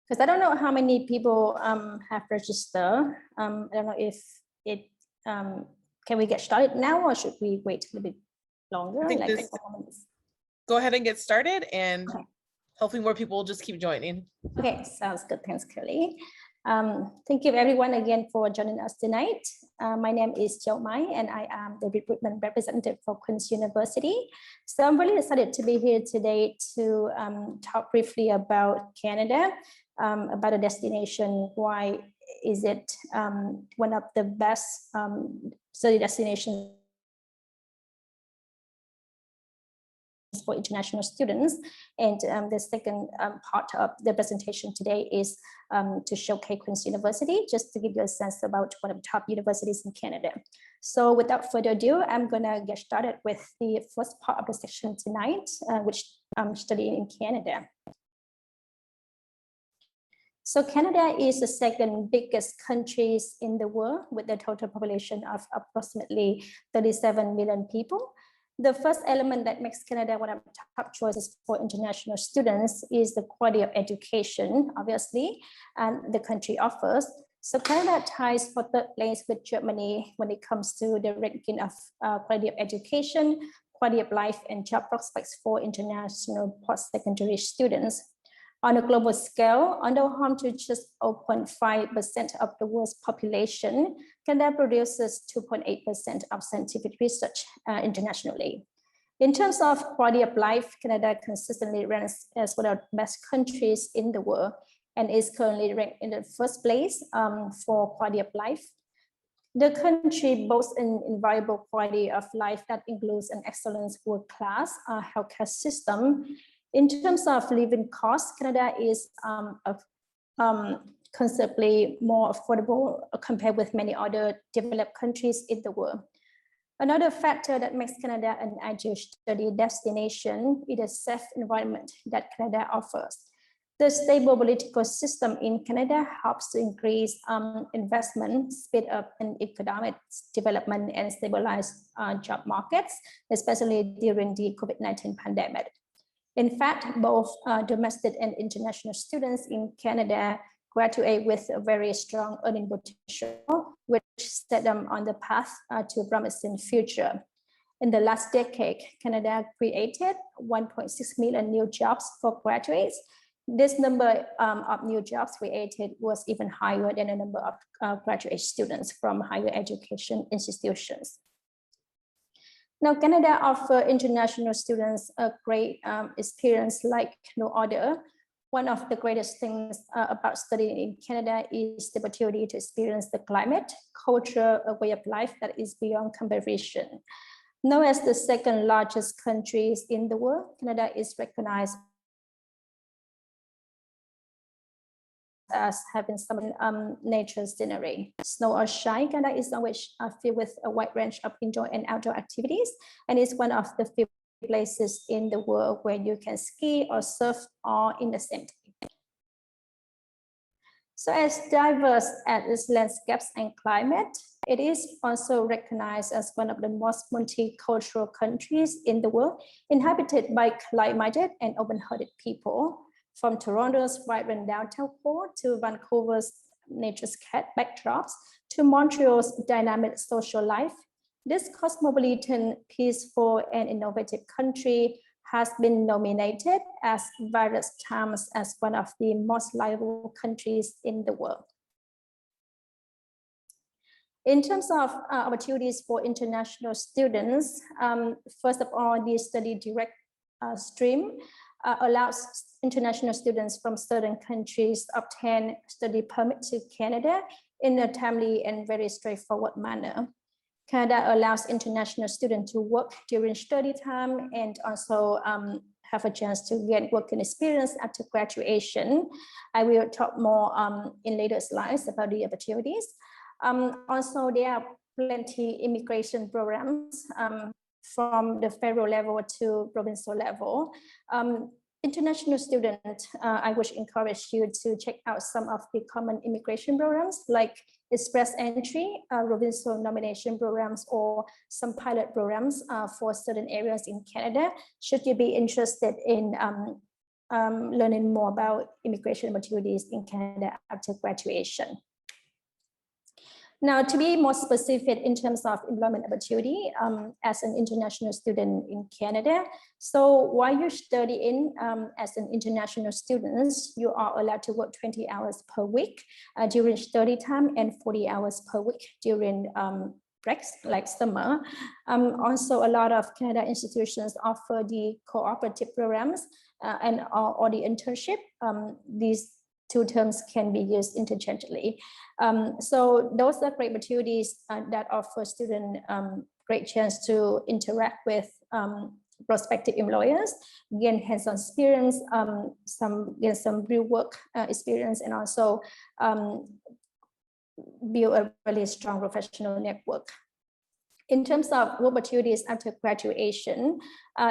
because I don't know how many people have registered. I don't know if it, can we get started now or should we wait a little bit longer? Like a couple minutes? Go ahead and get started, and Okay. hopefully more people will just keep joining. Okay, sounds good. Thanks, Kelly. Thank you everyone again for joining us tonight. My name is Châu Mai and I am the recruitment representative for Queen's University. So I'm really excited to be here today to talk briefly about Canada, about a destination. Why is it one of the best study destinations for international students? And the second part of the presentation today is to showcase Queen's University, just to give you a sense about one of the top universities in Canada. So without further ado, I'm gonna get started with the first part of the section tonight, which I'm studying in Canada. So Canada is the second biggest country in the world with a total population of approximately 37 million people. The first element that makes Canada one of the top choices for international students is the quality of education, obviously, and the country offers. So Canada ties for third place with Germany when it comes to the ranking of quality of education, quality of life, and job prospects for international post-secondary students. On a global scale, although home to just 0.5% of the world's population, Canada produces 2.8% of scientific research internationally. In terms of quality of life, Canada consistently ranks as one of the best countries in the world and is currently ranked in the first place for quality of life. The country boasts an invaluable quality of life that includes an excellent world-class healthcare system. In terms of living costs, Canada is considerably more affordable compared with many other developed countries in the world. Another factor that makes Canada an ideal study destination is the safe environment that Canada offers. The stable political system in Canada helps to increase investment, speed up in economic development, and stabilize job markets, especially during the COVID-19 pandemic. In fact, both domestic and international students in Canada graduate with a very strong earning potential, which set them on the path to a promising future. In the last decade, Canada created 1.6 million new jobs for graduates. This number of new jobs created was even higher than the number of graduate students from higher education institutions. Now, Canada offers international students a great experience like no other. One of the greatest things about studying in Canada is the opportunity to experience the climate, culture, a way of life that is beyond comparison. Known as the second largest country in the world, Canada is recognized as having some nature's scenery. Snow or shine, Canada is always filled with a wide range of indoor and outdoor activities, and is one of the few places in the world where you can ski or surf all in the same day. So as diverse as its landscapes and climate, it is also recognized as one of the most multicultural countries in the world, inhabited by like-minded and open-hearted people. From Toronto's vibrant downtown core to Vancouver's nature's backdrops to Montreal's dynamic social life, this cosmopolitan, peaceful, and innovative country has been nominated as various times as one of the most livable countries in the world. In terms of opportunities for international students, first of all, the study direct stream allows international students from certain countries to obtain study permit to Canada in a timely and very straightforward manner. Canada allows international students to work during study time and also have a chance to get working experience after graduation. I will talk more in later slides about the opportunities. Also, there are plenty immigration programs from the federal level to provincial level. International students, I would encourage you to check out some of the common immigration programs like Express Entry, provincial nomination programs, or some pilot programs for certain areas in Canada, should you be interested in learning more about immigration opportunities in Canada after graduation. Now, to be more specific in terms of employment opportunity as an international student in Canada, so while you're studying as an international student, you are allowed to work 20 hours per week during study time and 40 hours per week during breaks like summer. Also, a lot of Canada institutions offer the cooperative programs or the internship. These two terms can be used interchangeably. So those are great opportunities that offer students great chance to interact with prospective employers, gain hands-on experience, get some real work experience, and also build a really strong professional network. In terms of work opportunities after graduation,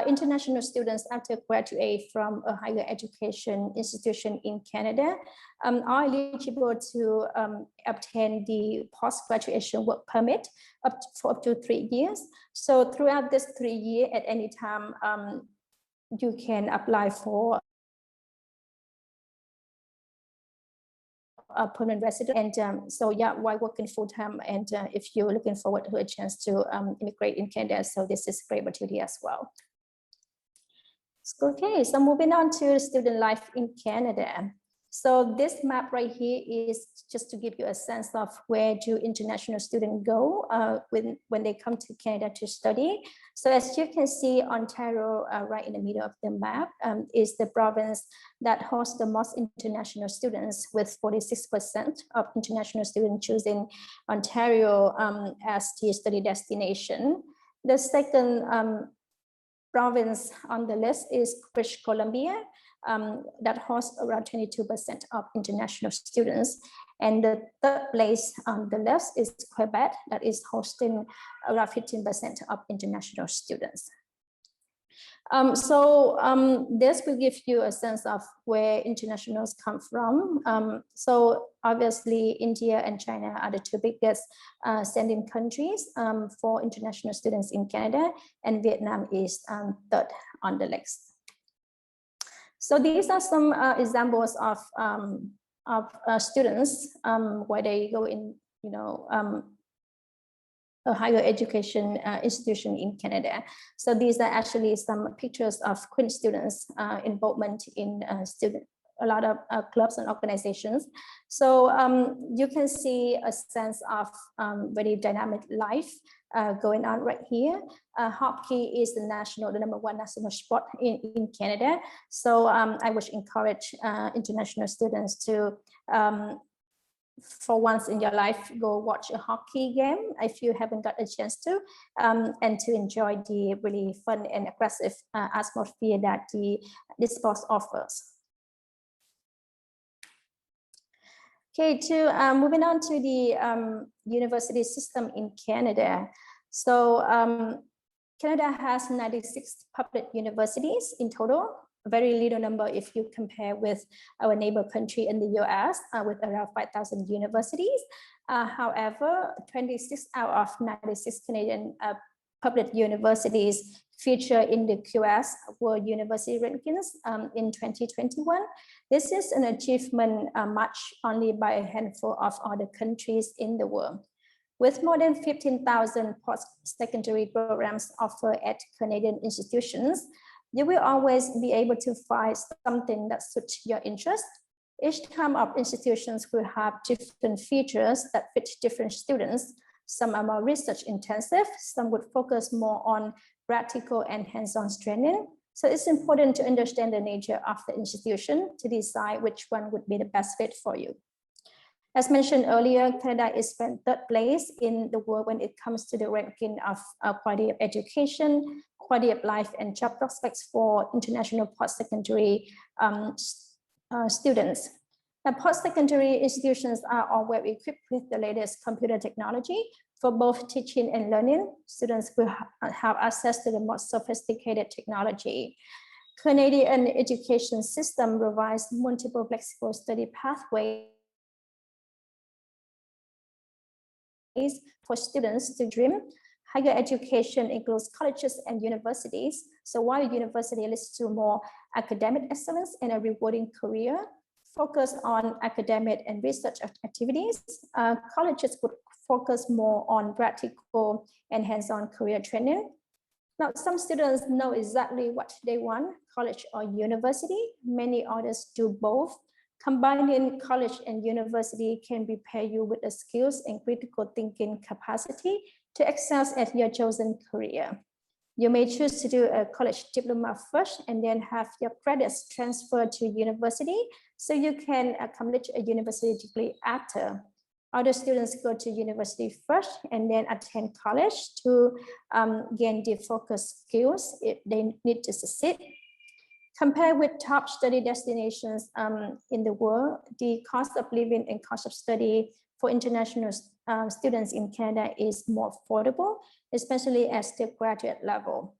international students after graduate from a higher education institution in Canada are eligible to obtain the post-graduation work permit for up to 3 years. So throughout this 3 years, at any time, you can apply for a permanent resident, and so yeah, while working full-time, and if you're looking forward to a chance to immigrate in Canada, so this is a great opportunity as well. Okay, so moving on to student life in Canada. So this map right here is just to give you a sense of where do international students go when they come to Canada to study. So as you can see, Ontario right in the middle of the map is the province that hosts the most international students, with 46% of international students choosing Ontario as the study destination. The second province on the list is British Columbia, that hosts around 22% of international students. And the third place on the list is Quebec, that is hosting around 15% of international students. This will give you a sense of where internationals come from. So obviously India and China are the two biggest sending countries for international students in Canada, and Vietnam is third on the list. So these are some examples of students where they go in, a higher education institution in Canada. So these are actually some pictures of Queen students' involvement in a lot of clubs and organizations. So you can see a sense of very dynamic life going on right here. Hockey is the number one national sport in Canada. So I would encourage international students to for once in your life, go watch a hockey game if you haven't got a chance to, and to enjoy the really fun and aggressive atmosphere that this sport offers. Okay, moving on to the university system in Canada. So Canada has 96 public universities in total. A very little number if you compare with our neighbor country in the US with around 5,000 universities. However, 26 out of 96 Canadian public universities feature in the QS World University Rankings in 2021. This is an achievement matched only by a handful of other countries in the world. With more than 15,000 post-secondary programs offered at Canadian institutions, you will always be able to find something that suits your interest. Each type of institutions will have different features that fit different students. Some are more research intensive, some would focus more on practical and hands-on training. So it's important to understand the nature of the institution to decide which one would be the best fit for you. As mentioned earlier, Canada is ranked third place in the world when it comes to the ranking of quality of education, quality of life, and job prospects for international post-secondary students. Now, post-secondary institutions are all well equipped with the latest computer technology. For both teaching and learning, students will have access to the most sophisticated technology. Canadian education system provides multiple flexible study pathways for students to dream. Higher education includes colleges and universities. So while university leads to more academic excellence and a rewarding career, focus on academic and research activities. Colleges would focus more on practical and hands-on career training. Now, some students know exactly what they want, college or university. Many others do both. Combining college and university can prepare you with the skills and critical thinking capacity to excel at your chosen career. You may choose to do a college diploma first and then have your credits transferred to university so you can complete a university degree after. Other students go to university first and then attend college to gain the focus skills if they need to succeed. Compared with top study destinations in the world, the cost of living and cost of study for international students in Canada is more affordable, especially at the graduate level.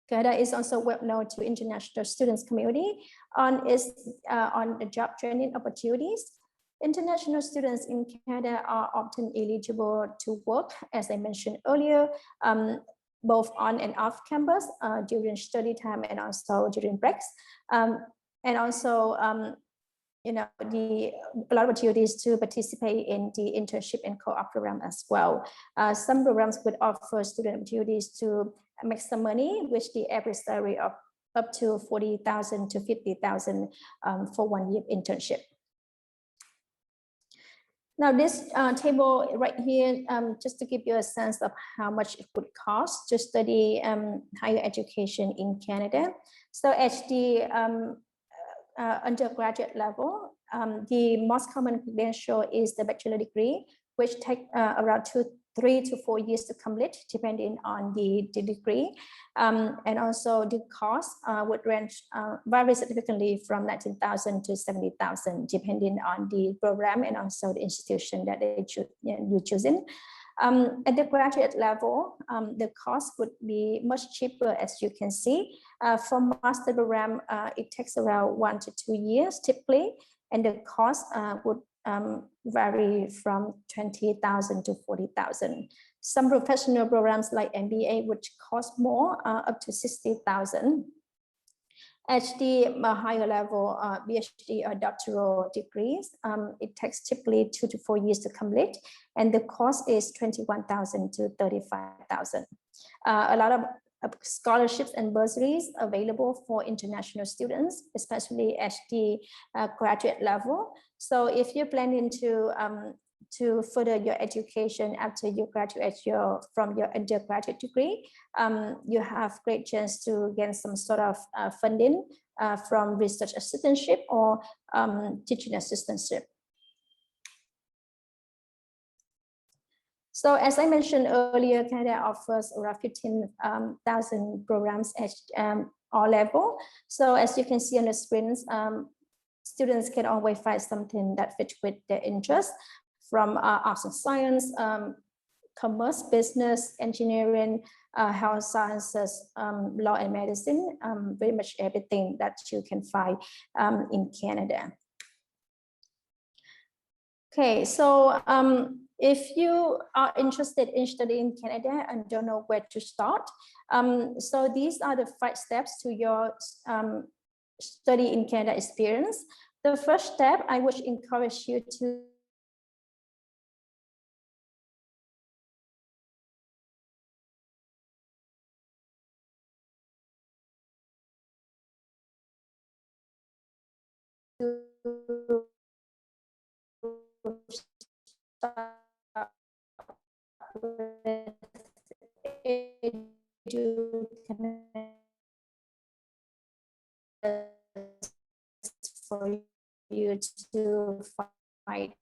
Canada is also well known to international students community on the job training opportunities. International students in Canada are often eligible to work, as I mentioned earlier, both on and off campus during study time and also during breaks. And also, a lot of opportunities to participate in the internship and co-op program as well. Some programs would offer student opportunities to make some money, which the average salary of up to $40,000 to $50,000 for 1 year internship. Now this table right here, just to give you a sense of how much it would cost to study higher education in Canada. So at the undergraduate level, the most common credential is the bachelor degree, which takes around 3 to 4 years to complete, depending on the degree. And also the cost would range, vary significantly from $19,000 to $70,000, depending on the program and also the institution that you're choosing. At the graduate level, the cost would be much cheaper, as you can see. For master program, it takes around 1 to 2 years typically, and the cost would vary from $20,000 to $40,000. Some professional programs like MBA, which cost more, up to $60,000. At the higher level, PhD or doctoral degrees, it takes typically 2 to 4 years to complete, and the cost is $21,000 to $35,000. A lot of scholarships and bursaries available for international students, especially at the graduate level. So if you're planning to further your education after you graduate from your undergraduate degree, you have great chance to get some sort of funding from research assistantship or teaching assistantship. So as I mentioned earlier, Canada offers around 15,000 programs at all level. So as you can see on the screens, students can always find something that fits with their interests, from arts and science, commerce, business, engineering, health sciences, law and medicine, pretty much everything that you can find in Canada. Okay, so if you are interested in studying in Canada and don't know where to start, so these are the 5 steps to your study in Canada experience. The first step, I would encourage you to for you to find.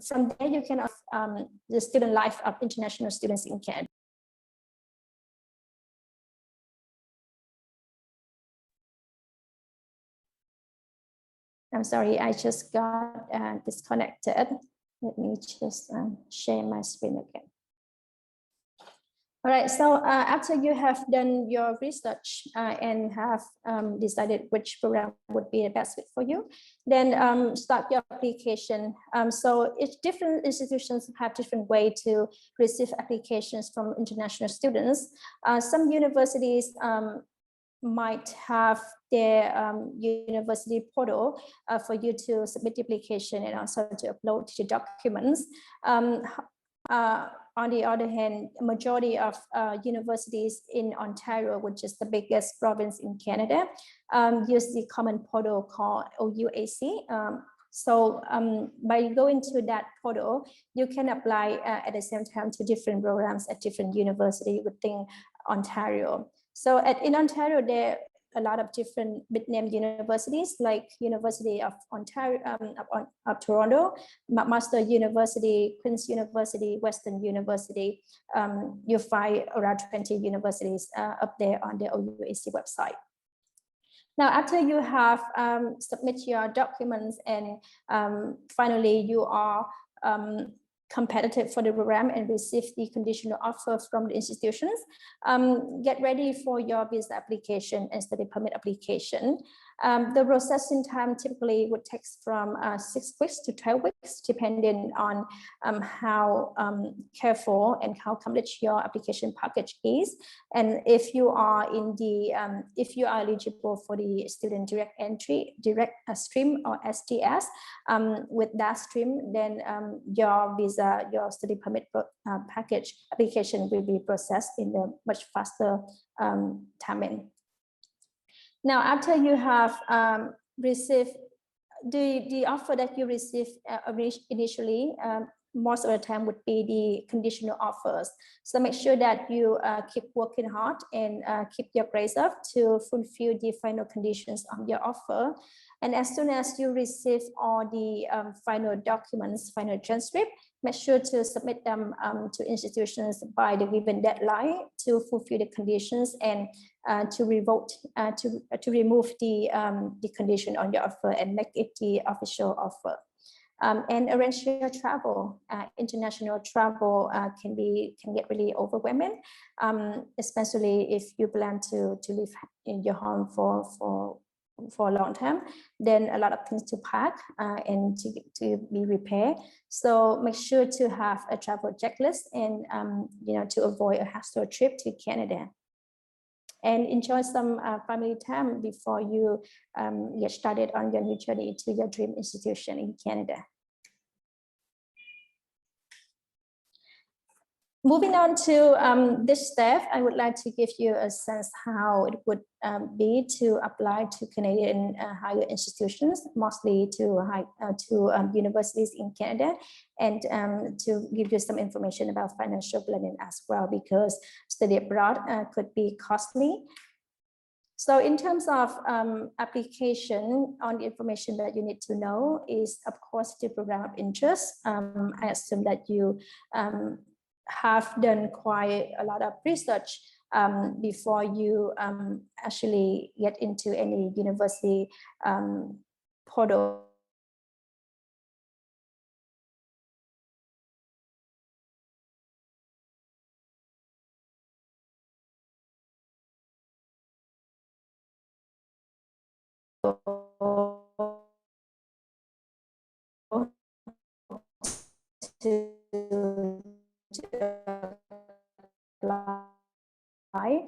From there, you can the student life of international students in Canada. I'm sorry, I just got disconnected. Let me just share my screen again. All right, so after you have done your research and have decided which program would be the best fit for you, then start your application. So different institutions have different way to receive applications from international students. Some universities might have their university portal for you to submit the application and also to upload the documents. On the other hand, majority of universities in Ontario, which is the biggest province in Canada, use the common portal called OUAC. So by going to that portal, you can apply at the same time to different programs at different universities within Ontario. So in Ontario, there are a lot of different big name universities like University of Ontario, of Toronto, McMaster University, Queen's University, Western University. You'll find around 20 universities up there on the OUAC website. Now, after you have submit your documents and finally you are competitive for the program and receive the conditional offer from the institutions, get ready for your visa application and study permit application. The processing time typically would take from 6 weeks to 12 weeks, depending on how careful and how complete your application package is. And if you are in the, if you are eligible for the student direct entry, direct stream or STS, with that stream, then your visa, your study permit package application will be processed in a much faster timing. Now, after you have received the offer that you receive initially, most of the time would be the conditional offers. So make sure that you keep working hard and keep your grades up to fulfill the final conditions of your offer. And as soon as you receive all the final documents, final transcript, make sure to submit them to institutions by the given deadline to fulfill the conditions and to revoke, to remove the condition on your offer and make it the official offer. And arrange your travel. International travel can get really overwhelming, especially if you plan to live in your home for a long time. Then a lot of things to pack and to be repaired. So make sure to have a travel checklist and to avoid a hassle trip to Canada. And enjoy some family time before you get started on your new journey to your dream institution in Canada. Moving on to this step, I would like to give you a sense how it would be to apply to Canadian higher institutions, mostly to universities in Canada, and to give you some information about financial planning as well, because study abroad could be costly. So in terms of application, on the information that you need to know is, of course, the program of interest. I assume that you have done quite a lot of research before you actually get into any university portal. To apply.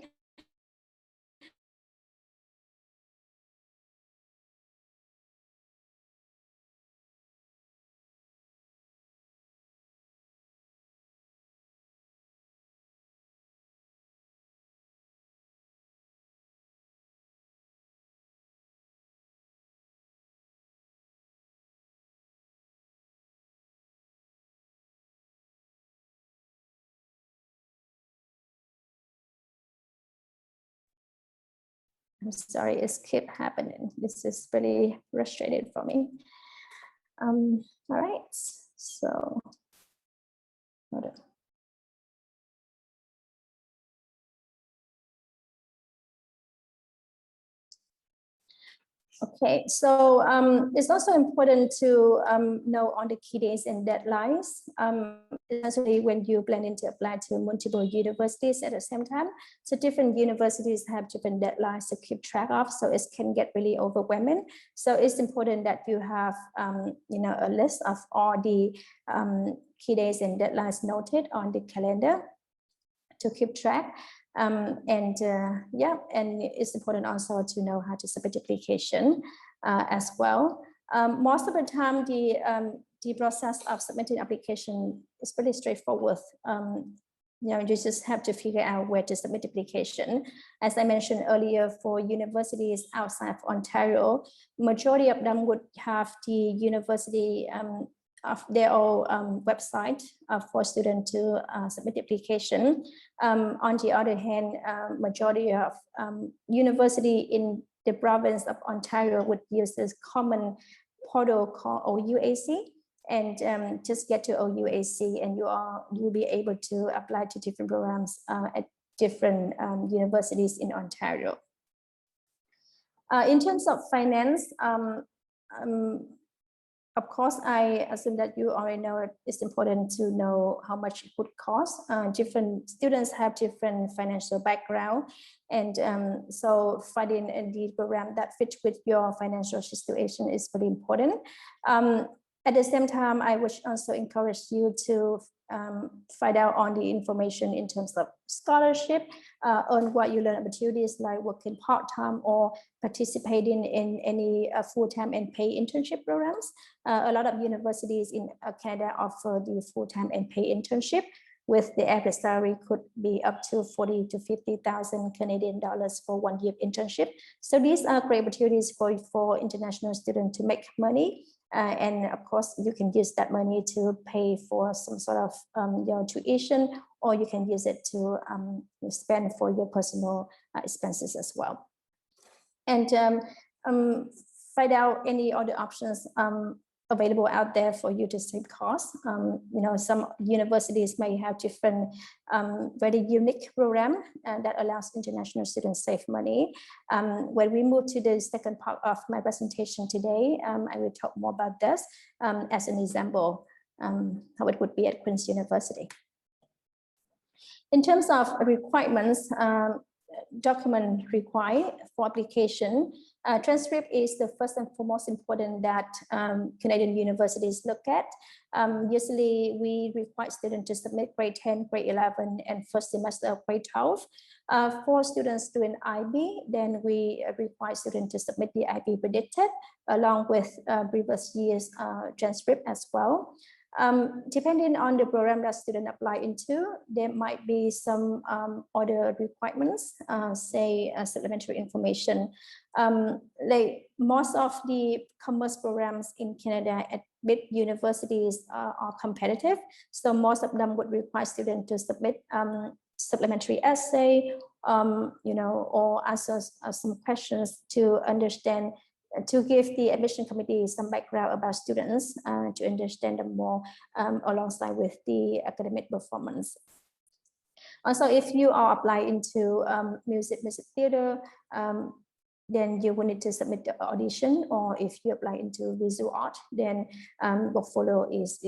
I'm sorry, it's keep happening. This is really frustrating for me. All right, so hold on. Okay, so it's also important to know on the key days and deadlines, especially when you planning to apply to multiple universities at the same time. So different universities have different deadlines to keep track of, so it can get really overwhelming. So it's important that you have a list of all the key days and deadlines noted on the calendar to keep track. And it's important also to know how to submit application as well. Most of the time, the process of submitting application is pretty straightforward. You just have to figure out where to submit application. As I mentioned earlier, for universities outside of Ontario, majority of them would have the university of their own website for students to submit application. On the other hand, majority of university in the province of Ontario would use this common portal called OUAC, and just get to OUAC and you'll be able to apply to different programs at different universities in Ontario. In terms of finance, of course, I assume that you already know it's important to know how much it would cost. Different students have different financial background, and so finding the program that fits with your financial situation is very important. At the same time, I would also encourage you to find out on the information in terms of scholarship, on what you learn opportunities like working part-time or participating in any full-time and paid internship programs. A lot of universities in Canada offer the full-time and paid internship, with the average salary could be up to 40 to 50,000 Canadian dollars for 1 year internship. So these are great opportunities for international students to make money. And of course, you can use that money to pay for some sort of your tuition, or you can use it to spend for your personal expenses as well. And find out any other options available out there for you to save costs. Some universities may have different very unique program that allows international students save money. When we move to the second part of my presentation today, I will talk more about this as an example, how it would be at Queen's University. In terms of requirements, document required for application, transcript is the first and foremost important that Canadian universities look at. Usually we require students to submit grade 10, grade 11, and first semester of grade 12. For students doing IB, then we require students to submit the IB predicted along with previous year's transcript as well. Depending on the program that student apply into, there might be some other requirements, say supplementary information. Like most of the commerce programs in Canada at big universities are competitive, so most of them would require students to submit supplementary essay, or answer some questions to understand, to give the admission committee some background about students to understand them more alongside with the academic performance. Also, if you are applying to music theater, then you will need to submit the audition, or if you apply into visual art, then what follow is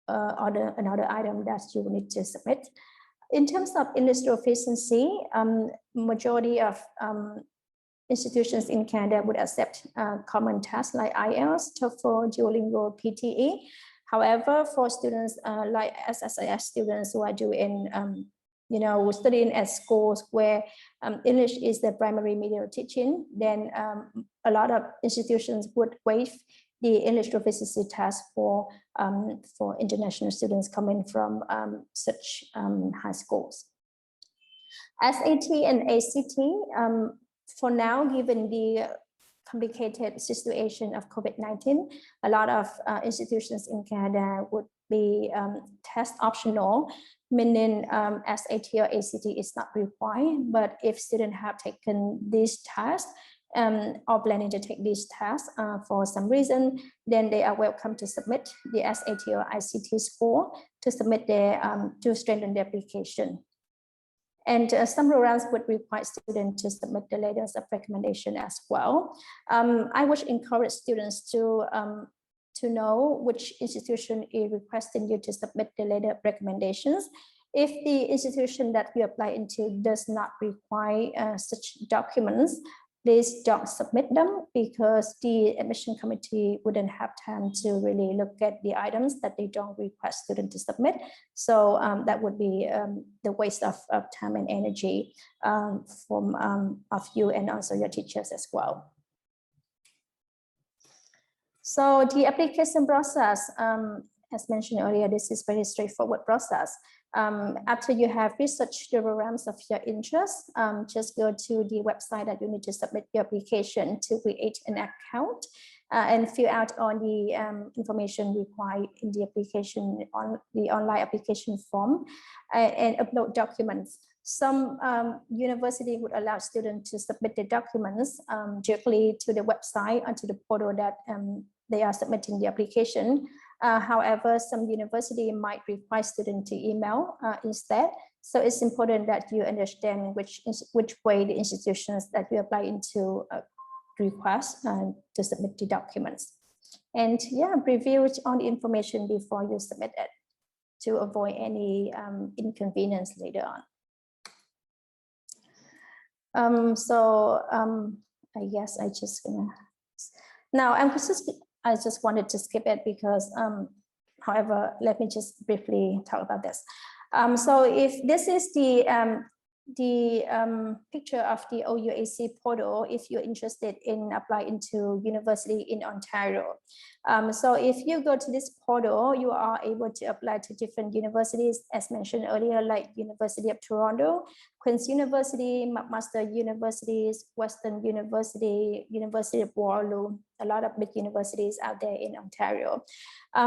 another item that you will need to submit. In terms of English proficiency, majority of institutions in Canada would accept common tests like IELTS, TOEFL, Duolingo, PTE. However, for students like SSIS students who are doing, studying at schools where English is the primary medium of teaching, then a lot of institutions would waive the English proficiency test for international students coming from such high schools. SAT and ACT, for now, given the complicated situation of COVID-19, a lot of institutions in Canada would be test optional, meaning SAT or ACT is not required. But if students have taken this test or planning to take this test for some reason, then they are welcome to submit the SAT or ICT score to submit their to strengthen their application. And some programs would require students to submit the letters of recommendation as well. I would encourage students to know which institution is requesting you to submit the letter of recommendations. If the institution that you apply into does not require such documents, please don't submit them, because the admission committee wouldn't have time to really look at the items that they don't request students to submit. So that would be the waste of time and energy of you and also your teachers as well. So the application process, as mentioned earlier, this is very straightforward process. After you have researched the programs of your interest, just go to the website that you need to submit your application to create an account and fill out all the information required in the application on the online application form and upload documents. Some university would allow students to submit the documents directly to the website or to the portal that they are submitting the application. However, some university might require students to email instead. So it's important that you understand which way the institutions that you apply into request to submit the documents. And yeah, review all the information before you submit it to avoid any inconvenience later on. I guess I just gonna, now I just wanted to skip it because, however, let me just briefly talk about this. So if this is the picture of the OUAC portal, if you're interested in applying to university in Ontario. So if you go to this portal, you are able to apply to different universities, as mentioned earlier, like University of Toronto, Queen's University, McMaster Universities, Western University, University of Waterloo, a lot of big universities out there in Ontario.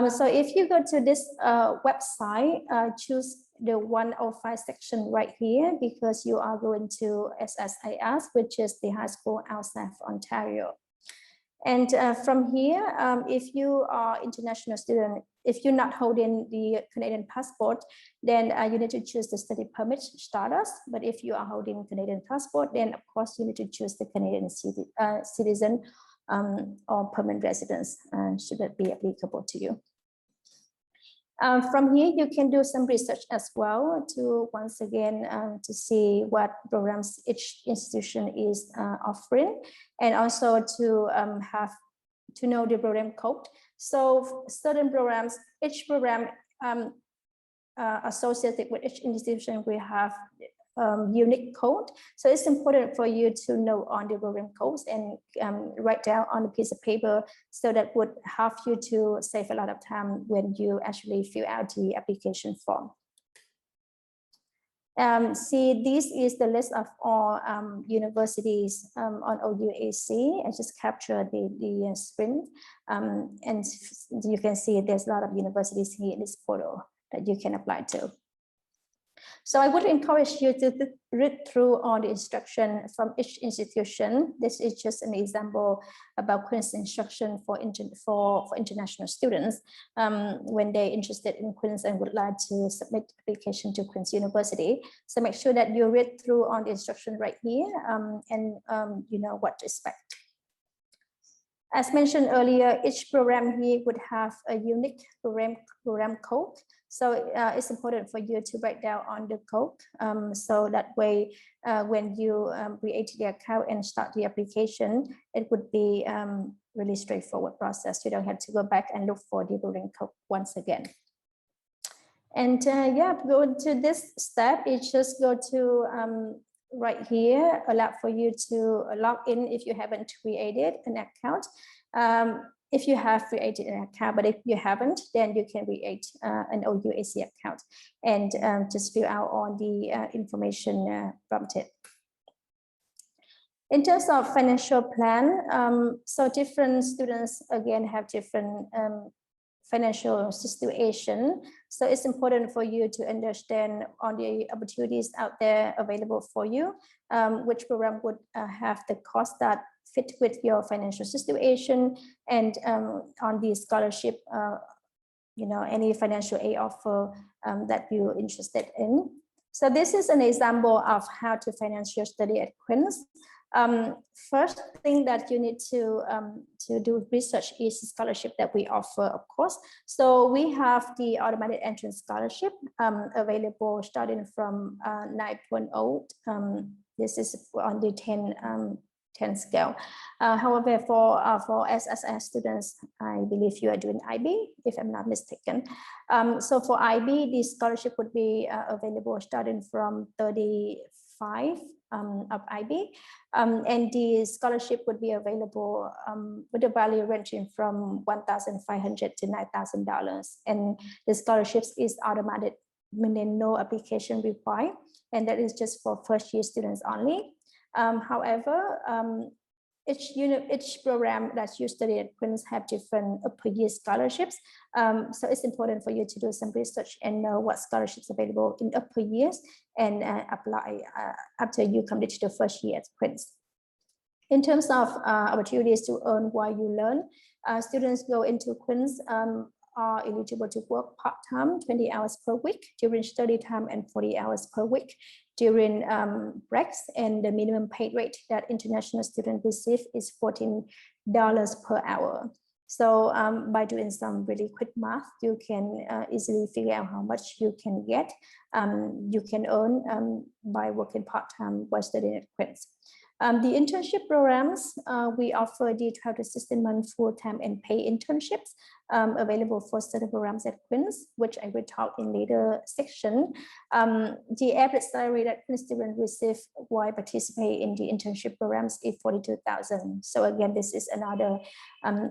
So if you go to this website, choose the 105 section right here, because you are going to SSIS, which is the high school outside of Ontario. And from here, if you are international student, if you're not holding the Canadian passport, then you need to choose the study permit status. But if you are holding Canadian passport, then of course you need to choose the Canadian citizen or permanent residence, should that be applicable to you. From here, you can do some research as well to once again to see what programs each institution is offering, and also to have to know the program code. So certain programs, each program associated with each institution will have unique code. So it's important for you to know on the program codes and write down on a piece of paper, so that would help you to save a lot of time when you actually fill out the application form. See, this is the list of all universities on OUAC. I just captured the screen, and you can see there's a lot of universities here in this portal that you can apply to. So I would encourage you to read through all the instruction from each institution. This is just an example about Queen's instruction for international students when they're interested in Queen's and would like to submit application to Queen's University. So make sure that you read through all the instruction right here and you know what to expect. As mentioned earlier, each program here would have a unique program code. So it's important for you to write down on the code. So that way, when you create the account and start the application, it would be really straightforward process. You don't have to go back and look for the program code once again. And yeah, go to this step, it just go to right here, allow for you to log in if you haven't created an account. If you have created an account, but if you haven't, then you can create an OUAC account and just fill out all the information prompted. In terms of financial plan, so different students again have different financial situation. So it's important for you to understand all the opportunities out there available for you, which program would have the cost that fit with your financial situation, and on the scholarship, you know, any financial aid offer that you're interested in. So this is an example of how to finance your study at Queen's. First thing that you need to do research is scholarship that we offer, of course. So we have the automatic entrance scholarship available starting from 9.0. This is on the 10 scale. However, for SSIS students, I believe you are doing IB, if I'm not mistaken. So for IB, the scholarship would be available starting from 35 of IB, and the scholarship would be available with a value ranging from $1,500 to $9,000. And the scholarships is automatic, meaning no application required, and that is just for first-year students only. However, each program that you study at Queen's have different per year scholarships. So it's important for you to do some research and know what scholarships available in upper years and apply after you complete the first year at Queen's. In terms of opportunities to earn while you learn, students go into Queen's are eligible to work part-time 20 hours per week during study time and 40 hours per week during breaks, and the minimum pay rate that international students receive is $14 per hour. So by doing some really quick math, you can easily figure out how much you can get, you can earn by working part-time while studying at Queen's. The internship programs, we offer the 12 to 16 month full-time and pay internships available for study programs at Queen's, which I will talk in later section. The average salary that Queen's students receive while participating in the internship programs is $42,000. So again, this is another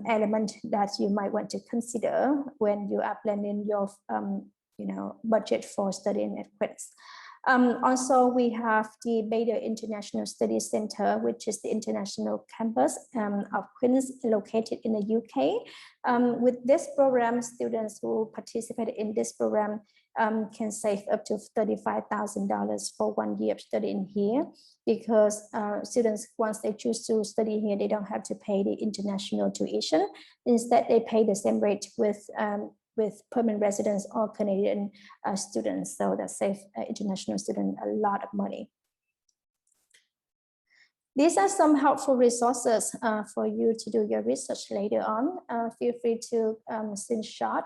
element that you might want to consider when you are planning your budget for studying at Queen's. Also, we have the Bader International Studies Center, which is the international campus of Queen's located in the UK. With this program, students who participate in this program can save up to $35,000 for 1 year of studying here, because students, once they choose to study here, they don't have to pay the international tuition. Instead, they pay the same rate with permanent residents or Canadian students. So that saves international students a lot of money. These are some helpful resources for you to do your research later on. Feel free to screenshot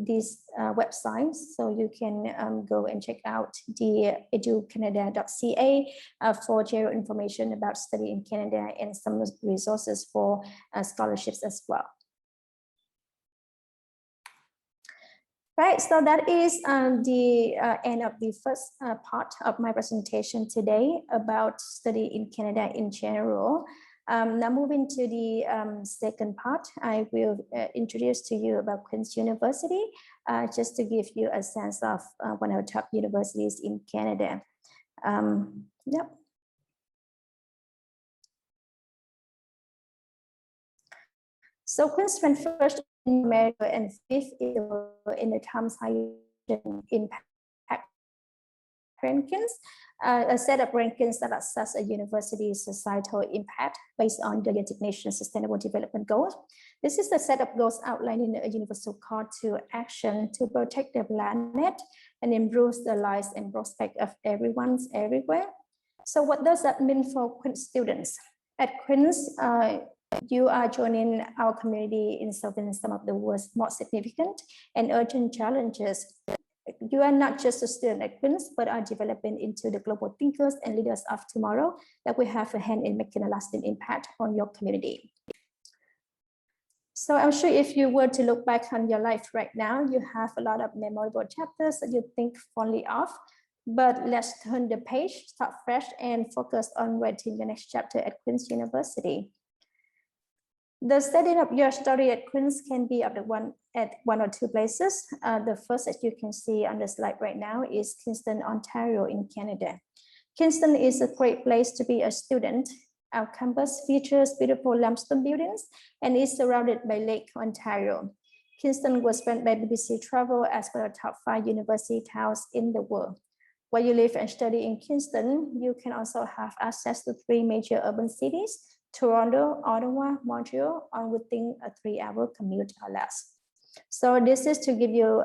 these websites, so you can go and check out the educanada.ca for general information about studying in Canada and some resources for scholarships as well. Right, so that is the end of the first part of my presentation today about study in Canada in general. Now moving to the second part, I will introduce to you about Queen's University, just to give you a sense of one of the top universities in Canada. Yep. So Queen's ranked first in America and fifth in the Times Higher Impact rankings, a set of rankings that assess a university's societal impact based on the United Nations Sustainable Development Goals. This is a set of goals outlining a universal call to action to protect the planet and improve the lives and prospects of everyone everywhere. So what does that mean for Queen's students? At Queen's, you are joining our community in solving some of the world's most significant and urgent challenges. You are not just a student at Queen's, but are developing into the global thinkers and leaders of tomorrow that will have a hand in making a lasting impact on your community. So I'm sure if you were to look back on your life right now, you have a lot of memorable chapters that you think fondly of. But let's turn the page, start fresh, and focus on writing your next chapter at Queen's University. The setting of your story at Queen's can be at one or two places. The first, as you can see on the slide right now, is Kingston, Ontario in Canada. Kingston is a great place to be a student. Our campus features beautiful limestone buildings and is surrounded by Lake Ontario. Kingston was ranked by BBC Travel as one of the top 5 university towns in the world. While you live and study in Kingston, you can also have access to 3 major urban cities: Toronto, Ottawa, Montreal, all within a 3-hour commute or less. So this is to give you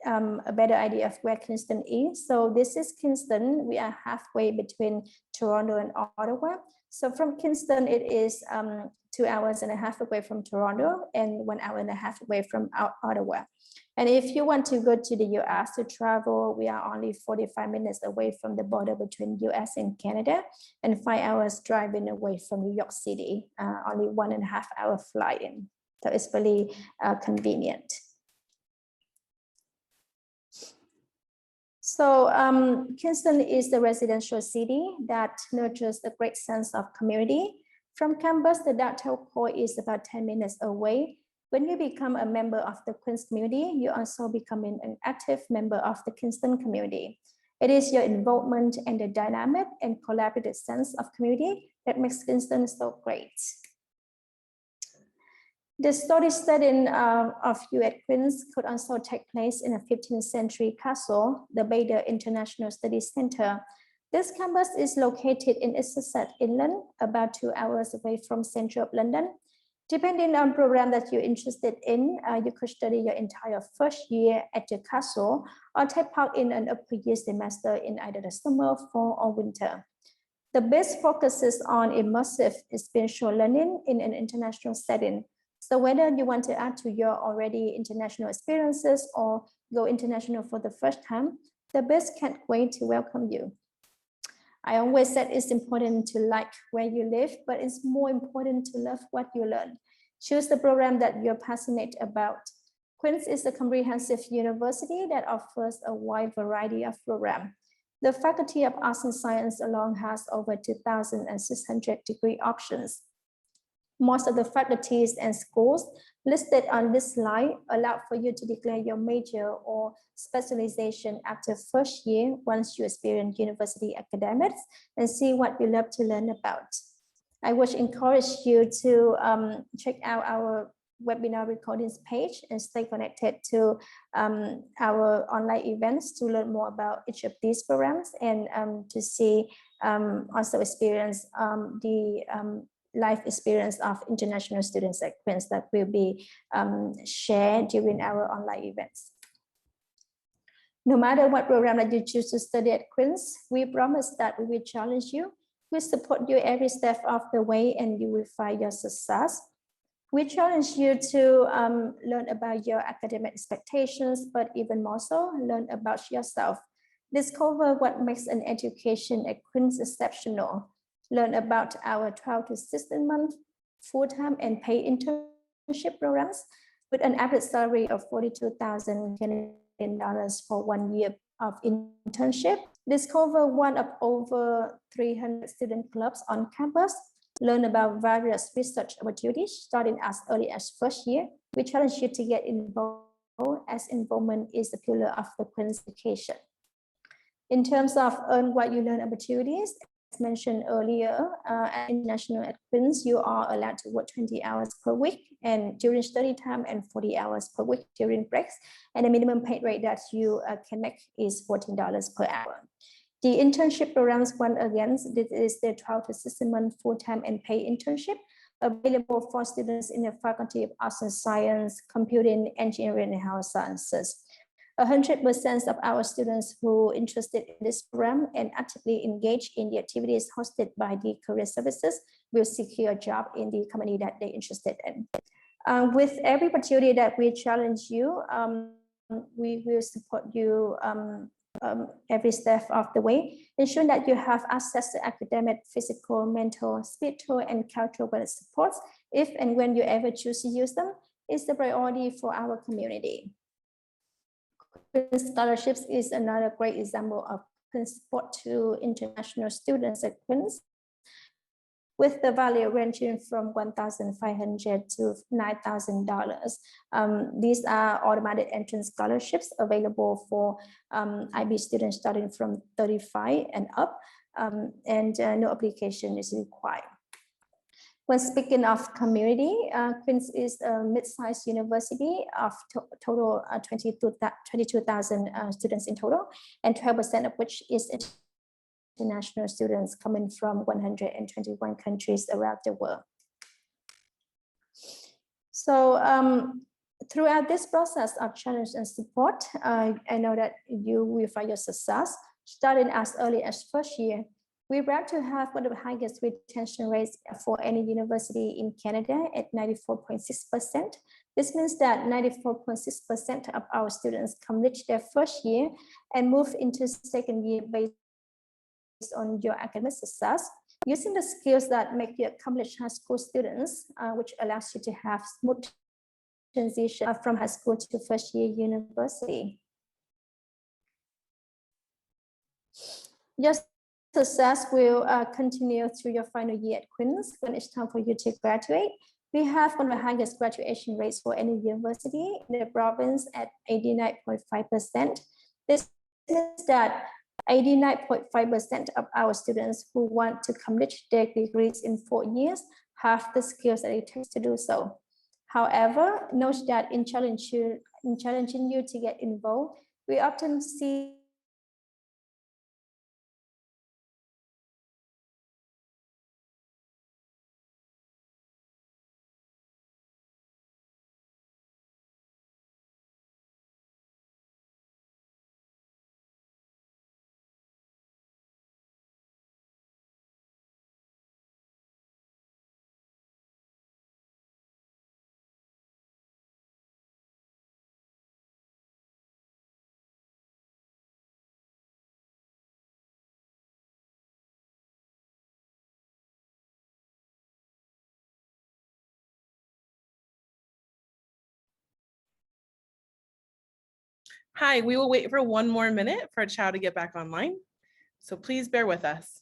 a better idea of where Kingston is. So this is Kingston. We are halfway between Toronto and Ottawa. So from Kingston, it is 2 hours and a half away from Toronto and 1 hour and a half away from Ottawa. And if you want to go to the US to travel, we are only 45 minutes away from the border between US and Canada, and 5 hours driving away from New York City, only 1.5 hour flight in. So it's really convenient. So Kingston is the residential city that nurtures a great sense of community. From campus, the downtown core is about 10 minutes away. When you become a member of the Queens community, you also becoming an active member of the Kingston community. It is your involvement and the dynamic and collaborative sense of community that makes Kingston so great. The story setting of you at Queens could also take place in a 15th century castle, the Bader International Studies Center. This campus is located in Essex, England, about 2 hours away from central London. Depending on program that you're interested in, you could study your entire first year at the castle or take part in an upper year semester in either the summer, fall, or winter. The BISC focuses on immersive experiential learning in an international setting. So whether you want to add to your already international experiences or go international for the first time, the BISC can't wait to welcome you. I always said it's important to like where you live, but it's more important to love what you learn. Choose the program that you're passionate about. Queen's is a comprehensive university that offers a wide variety of programs. The Faculty of Arts and Science alone has over 2,600 degree options. Most of the faculties and schools listed on this slide allow for you to declare your major or specialization after first year once you experience university academics and see what you love to learn about. I would encourage you to check out our webinar recordings page and stay connected to our online events to learn more about each of these programs and to see also experience the life experience of international students at Queen's that will be shared during our online events. No matter what program that you choose to study at Queen's, we promise that we will challenge you, we support you every step of the way, and you will find your success. We challenge you to learn about your academic expectations, but even more so, learn about yourself. Discover what makes an education at Queen's exceptional. Learn about our 12 to 16 month full-time and paid internship programs with an average salary of 42,000 Canadian dollars for 1 year of internship. Discover one of over 300 student clubs on campus. Learn about various research opportunities starting as early as first year. We challenge you to get involved as involvement is the pillar of the Queen's education. In terms of earn what you learn opportunities, as mentioned earlier, at International at Queen's, you are allowed to work 20 hours per week and during study time and 40 hours per week during breaks. And the minimum pay rate that you can make is $14 per hour. The internship programs, once again, this is the 12 to 16 month full-time and paid internship available for students in the Faculty of Arts and Science, Computing, Engineering, and Health Sciences. 100% of our students who are interested in this program and actively engage in the activities hosted by the career services will secure a job in the company that they're interested in. With every opportunity that we challenge you, we will support you every step of the way, ensuring that you have access to academic, physical, mental, spiritual, and cultural supports if and when you ever choose to use them. It's the priority for our community. Scholarships is another great example of support to international students at Queen's, with the value ranging from $1,500 to $9,000. These are automatic entrance scholarships available for IB students starting from 35 and up, and no application is required. When speaking of community, Queen's is a mid-sized university of total 22,000 students in total, and 12% of which is international students coming from 121 countries around the world. So Throughout this process of challenge and support, I know that you will find your success starting as early as first year. We're proud to have one of the highest retention rates for any university in Canada at 94.6%. This means that 94.6% of our students complete their first year and move into second year based on your academic success, using the skills that make you accomplished high school students, which allows you to have smooth transition from high school to first year university. Your success will continue through your final year at Queen's when it's time for you to graduate. We have one of the highest graduation rates for any university in the province at 89.5%. This means that 89.5% of our students who want to complete their degrees in 4 years have the skills that it takes to do so. However, note that in challenging you to get involved, we often see Hi, we will wait for 1 more minute for Chow to get back online. So please bear with us.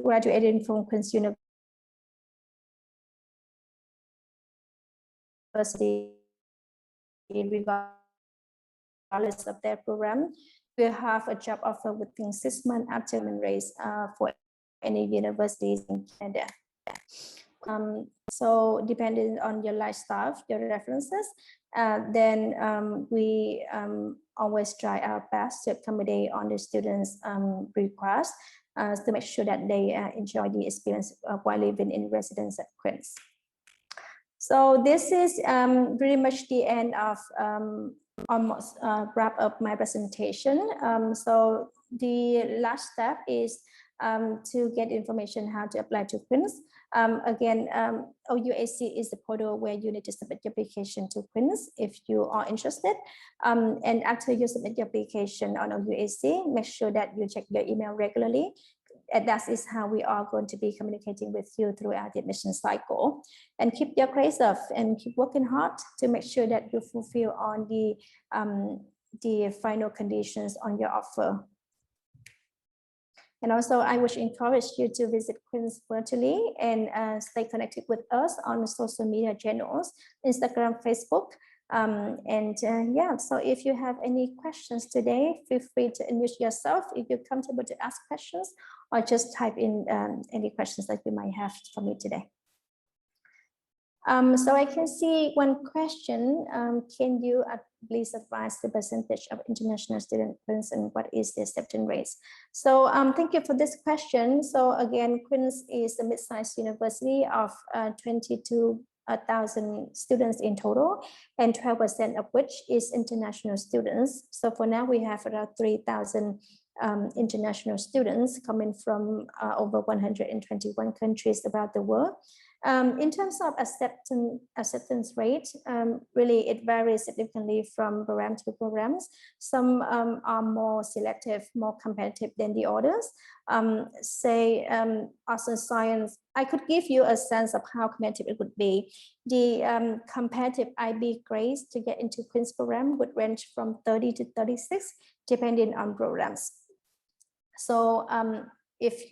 graduating from Queen's University regardless of their program, will have a job offer within 6 months after raise for any universities in Canada. So depending on your lifestyle, your references, then we always try our best to accommodate on the students' requests to make sure that they enjoy the experience while living in residence at Queen's. So this is pretty much the end of almost wrap up my presentation. So the last step is to get information how to apply to Queen's. Again, OUAC is the portal where you need to submit your application to Queen's if you are interested. And after you submit your application on OUAC, make sure that you check your email regularly. And that is how we are going to be communicating with you throughout the admission cycle. And keep your grades up and keep working hard to make sure that you fulfill on the final conditions on your offer. And also, I wish to encourage you to visit Queen's virtually and stay connected with us on the social media channels, Instagram, Facebook. Yeah, so if you have any questions today, feel free to unmute yourself if you're comfortable to ask questions, or just type in any questions that you might have for me today. So I can see one question. Can you please advise the percentage of international students and what is the acceptance rates? So thank you for this question. So again, Queen's is a mid-sized university of 22,000 students in total, and 12% of which is international students. So for now, we have around 3,000 international students coming from over 121 countries around the world. In terms of acceptance rate, really it varies significantly from program to programs. Some are more selective, more competitive than the others. Say arts and science, I could give you a sense of how competitive it would be. The competitive IB grades to get into Queen's program would range from 30 to 36, depending on programs. So if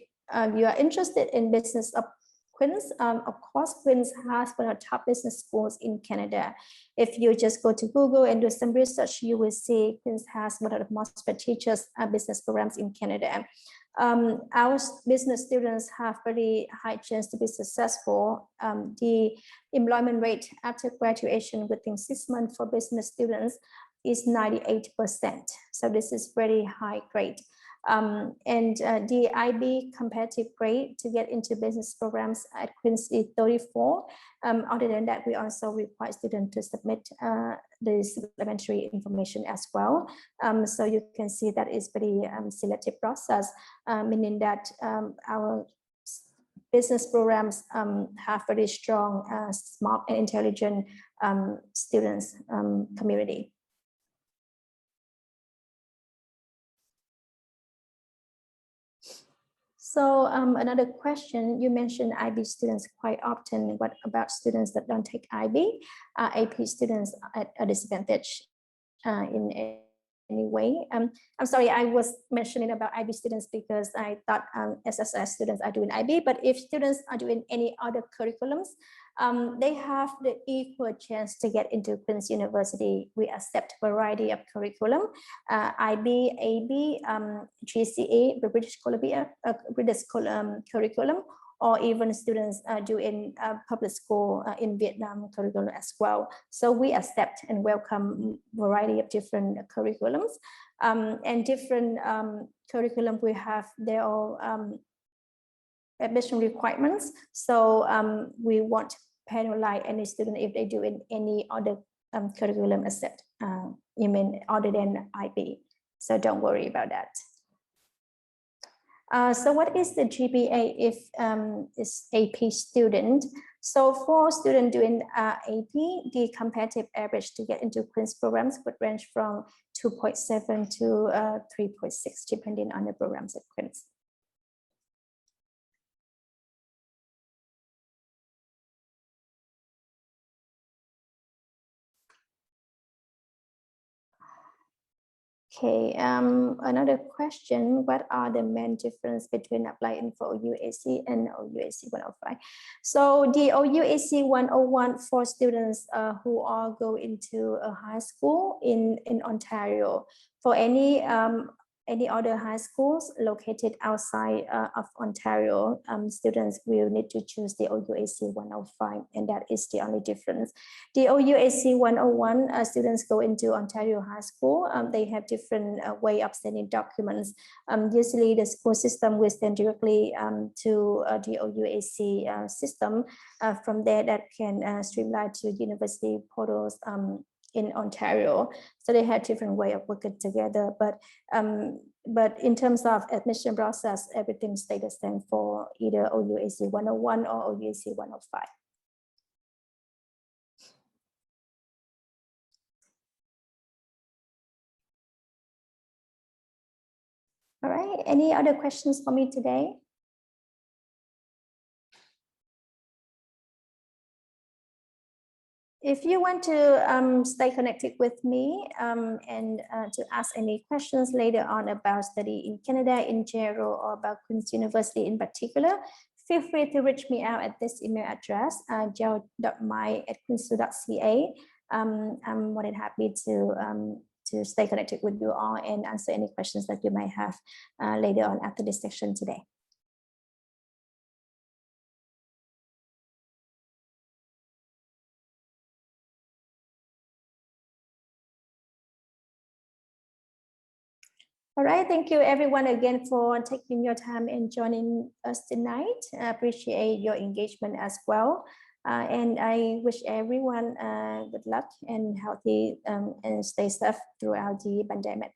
you are interested in business of Queen's, of course, Queen's has one of the top business schools in Canada. If you just go to Google and do some research, you will see Queen's has one of the most prestigious business programs in Canada. Our business students have very high chance to be successful. The employment rate after graduation within 6 months for business students is 98%. So this is very high grade. The IB competitive grade to get into business programs at Queen's is 34. Other than that, we also require students to submit the supplementary information as well. So you can see that it's very selective process, meaning that our business programs have very strong, smart and intelligent students community. So another question, you mentioned IB students quite often. What about students that don't take IB? AP students at a disadvantage in any way? I'm sorry, I was mentioning about IB students because I thought SSIS students are doing IB, but if students are doing any other curriculums, they have the equal chance to get into Queen's University. We accept variety of curriculum, IB, AB, GCE, the British Columbia, curriculum, or even students doing public school in Vietnam curriculum as well. So we accept and welcome variety of different curriculums, and different curriculum we have their own admission requirements. So we won't penalize any student if they do in any other curriculum except other than IB. So don't worry about that. So what is the GPA if it's AP student? So for student doing AP, the competitive average to get into Queen's programs would range from 2.7 to 3.6, depending on the programs at Queen's. Okay, another question, what are the main difference between applying for OUAC and OUAC 105? So the OUAC 101 for students who are going into a high school in Ontario. For any other high schools located outside of Ontario, students will need to choose the OUAC 105, and that is the only difference. The OUAC 101 students go into Ontario High School. They have different way of sending documents. Usually the school system will send directly to the OUAC system. From there, that can streamline to university portals in Ontario. So they had different way of working together, but in terms of admission process, everything stays the same for either OUAC 101 or OUAC 105. All right, any other questions for me today? If you want to stay connected with me and to ask any questions later on about study in Canada in general or about Queen's University in particular, feel free to reach me out at this email address, jiao.mai@queensu.ca. I'm more than happy to stay connected with you all and answer any questions that you might have later on after this section today. All right, thank you everyone again for taking your time and joining us tonight. I appreciate your engagement as well. And I wish everyone good luck and healthy and stay safe throughout the pandemic.